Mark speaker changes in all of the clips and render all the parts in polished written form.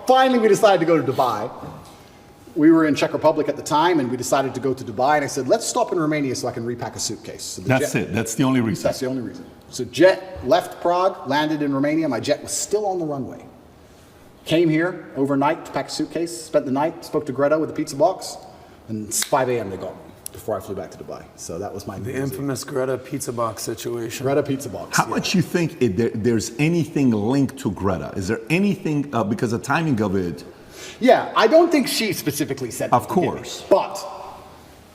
Speaker 1: finally we decided to go to Dubai. We were in Czech Republic at the time, and we decided to go to Dubai, and I said, let's stop in Romania so I can repack a suitcase. So
Speaker 2: that's it. That's the only reason.
Speaker 1: That's the only reason. So jet left Prague, landed in Romania. My jet was still on the runway. Came here overnight to pack a suitcase, spent the night, spoke to Greta with the pizza box, and it's 5 a.m. they got me before I flew back to Dubai. So that was my
Speaker 3: The infamous Greta pizza box situation.
Speaker 1: Greta pizza box.
Speaker 2: How much you think there's anything linked to Greta? Is there anything, because the timing of it?
Speaker 1: Yeah, I don't think she specifically said that.
Speaker 2: Of course.
Speaker 1: But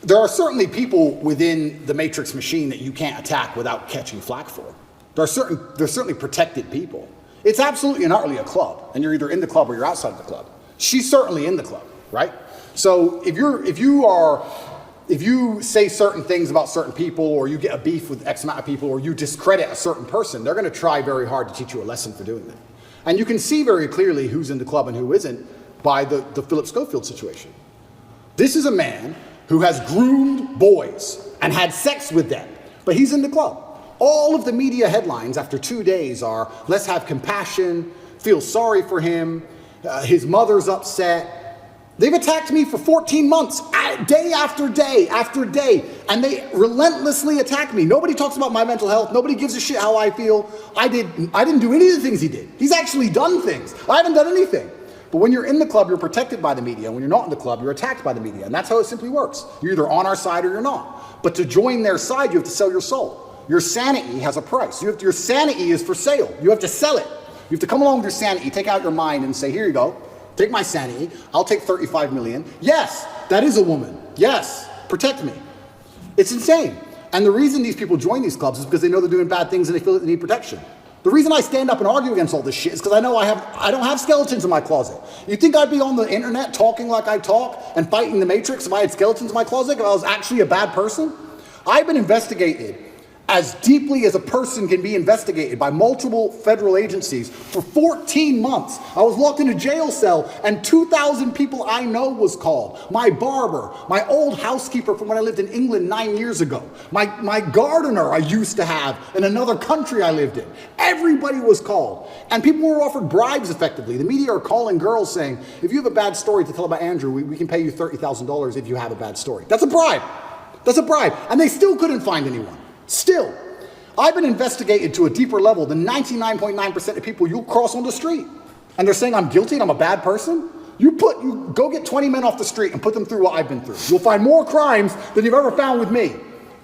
Speaker 1: there are certainly people within the Matrix machine that you can't attack without catching flack for. There's certainly protected people. It's absolutely and utterly a club, and you're either in the club or you're outside of the club. She's certainly in the club, right? So if you say certain things about certain people, or you get a beef with X amount of people, or you discredit a certain person, they're going to try very hard to teach you a lesson for doing that. And you can see very clearly who's in the club and who isn't by the Philip Schofield situation. This is a man who has groomed boys and had sex with them, but he's in the club. All of the media headlines after 2 days are, let's have compassion, feel sorry for him, his mother's upset. They've attacked me for 14 months, day after day after day, and they relentlessly attack me. Nobody talks about my mental health. Nobody gives a shit how I feel. I didn't do any of the things he did. He's actually done things. I haven't done anything. But when you're in the club, you're protected by the media. When you're not in the club, you're attacked by the media. And that's how it simply works. You're either on our side or you're not. But to join their side, you have to sell your soul. Your sanity has a price. Your sanity is for sale. You have to sell it. You have to come along with your sanity, take out your mind and say, here you go. Take my sanity. I'll take 35 million. Yes, that is a woman. Yes, protect me. It's insane. And the reason these people join these clubs is because they know they're doing bad things and they feel that they need protection. The reason I stand up and argue against all this shit is because I know I don't have skeletons in my closet. You think I'd be on the internet talking like I talk and fighting the Matrix if I had skeletons in my closet, if I was actually a bad person? I've been investigated as deeply as a person can be investigated by multiple federal agencies for 14 months. I was locked in a jail cell and 2,000 people I know was called. My barber, my old housekeeper from when I lived in England 9 years ago, my gardener I used to have in another country I lived in. Everybody was called. And people were offered bribes effectively. The media are calling girls saying, if you have a bad story to tell about Andrew, we can pay you $30,000 if you have a bad story. That's a bribe. That's a bribe. And they still couldn't find anyone. Still, I've been investigated to a deeper level than 99.9% of people you'll cross on the street. And they're saying I'm guilty and I'm a bad person? You go get 20 men off the street and put them through what I've been through. You'll find more crimes than you've ever found with me.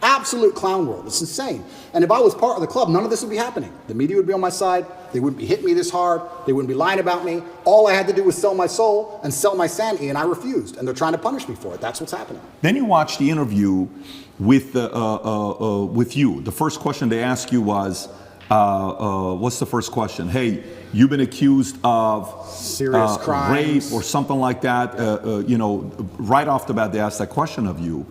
Speaker 1: Absolute clown world. It's insane. And if I was part of the club, none of this would be happening. The media would be on my side. They wouldn't be hitting me this hard. They wouldn't be lying about me. All I had to do was sell my soul and sell my sanity, and I refused. And they're trying to punish me for it. That's what's happening.
Speaker 2: Then you watch the interview with you. The first question they ask you was, what's the first question? Hey, you've been accused of
Speaker 1: serious crimes,
Speaker 2: rape or something like that. Right off the bat, they asked that question of you.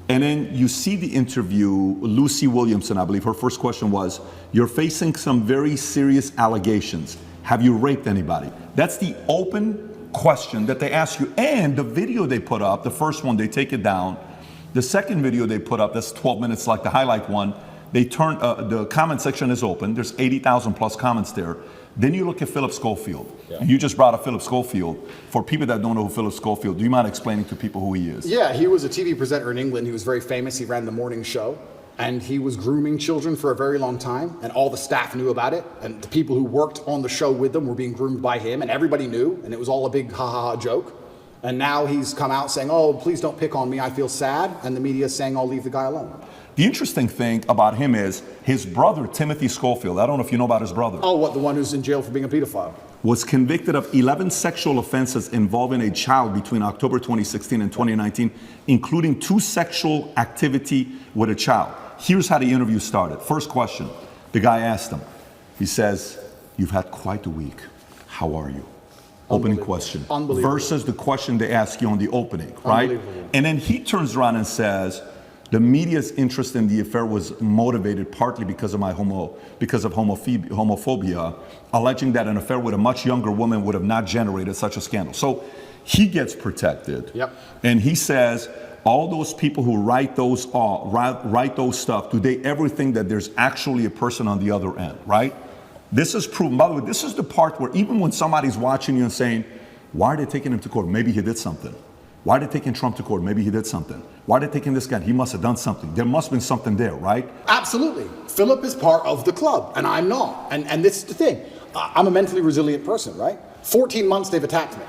Speaker 2: And then you see the interview, Lucy Williamson, I believe, her first question was, you're facing some very serious allegations. Have you raped anybody? That's the open question that they ask you. And the video they put up, the first one, they take it down. The second video they put up, that's 12 minutes like the highlight one, they turn, the comment section is open. There's 80,000 plus comments there. Then you look at Philip Schofield. Yeah. And you just brought up Philip Schofield. For people that don't know who Philip Schofield, do you mind explaining to people who he is?
Speaker 1: Yeah, he was a TV presenter in England. He was very famous. He ran the morning show. And he was grooming children for a very long time. And all the staff knew about it. And the people who worked on the show with them were being groomed by him. And everybody knew. And it was all a big ha-ha-ha joke. And now he's come out saying, oh, please don't pick on me. I feel sad. And the media is saying, I'll leave the guy alone.
Speaker 2: The interesting thing about him is his brother, Timothy Schofield, I don't know if you know about his brother.
Speaker 1: Oh, what, the one who's in jail for being a pedophile?
Speaker 2: Was convicted of 11 sexual offenses involving a child between October 2016 and 2019, including 2 sexual activity with a child. Here's how the interview started. First question, the guy asked him, he says, you've had quite a week. How are you? Opening question. Versus the question they ask you on the opening, right? And then he turns around and says, the media's interest in the affair was motivated partly because of homophobia, alleging that an affair with a much younger woman would have not generated such a scandal. So he gets protected.
Speaker 1: Yep.
Speaker 2: And he says, all those people who write those stuff, do they ever think that there's actually a person on the other end, right? This is proven. By the way, this is the part where even when somebody's watching you and saying, Why are they taking him to court? Maybe he did something. Why are they taking Trump to court? Maybe he did something. Why are they taking this guy? He must have done something. There must have been something there, right?
Speaker 1: Absolutely. Philip is part of the club, and I'm not. And this is the thing. I'm a mentally resilient person, right? 14 months they've attacked me.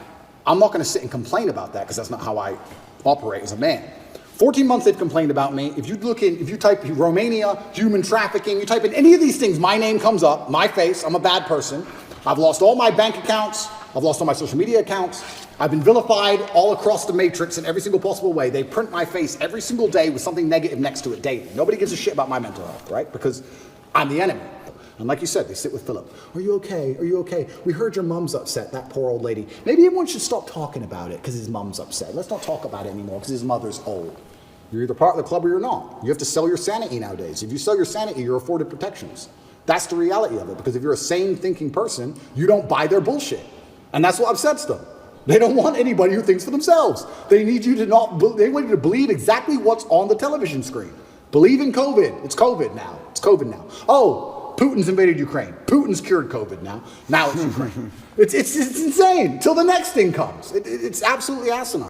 Speaker 1: I'm not going to sit and complain about that because that's not how I operate as a man. 14 months they've complained about me. If you type Romania, human trafficking, you type in any of these things, my name comes up, my face, I'm a bad person. I've lost all my bank accounts. I've lost all my social media accounts. I've been vilified all across the matrix in every single possible way. They print my face every single day with something negative next to it daily. Nobody gives a shit about my mental health, right? Because I'm the enemy. And like you said, they sit with Philip. Are you okay? Are you okay? We heard your mom's upset, that poor old lady. Maybe everyone should stop talking about it because his mom's upset. Let's not talk about it anymore because his mother's old. You're either part of the club or you're not. You have to sell your sanity nowadays. If you sell your sanity, you're afforded protections. That's the reality of it, because if you're a sane thinking person, you don't buy their bullshit. And that's what upsets them. They don't want anybody who thinks for themselves. They need you to they want you to believe exactly what's on the television screen. Believe in COVID. It's COVID now. It's COVID now. Oh, Putin's invaded Ukraine. Putin's cured COVID now. Now it's Ukraine. It's insane. Till the next thing comes. It's absolutely asinine.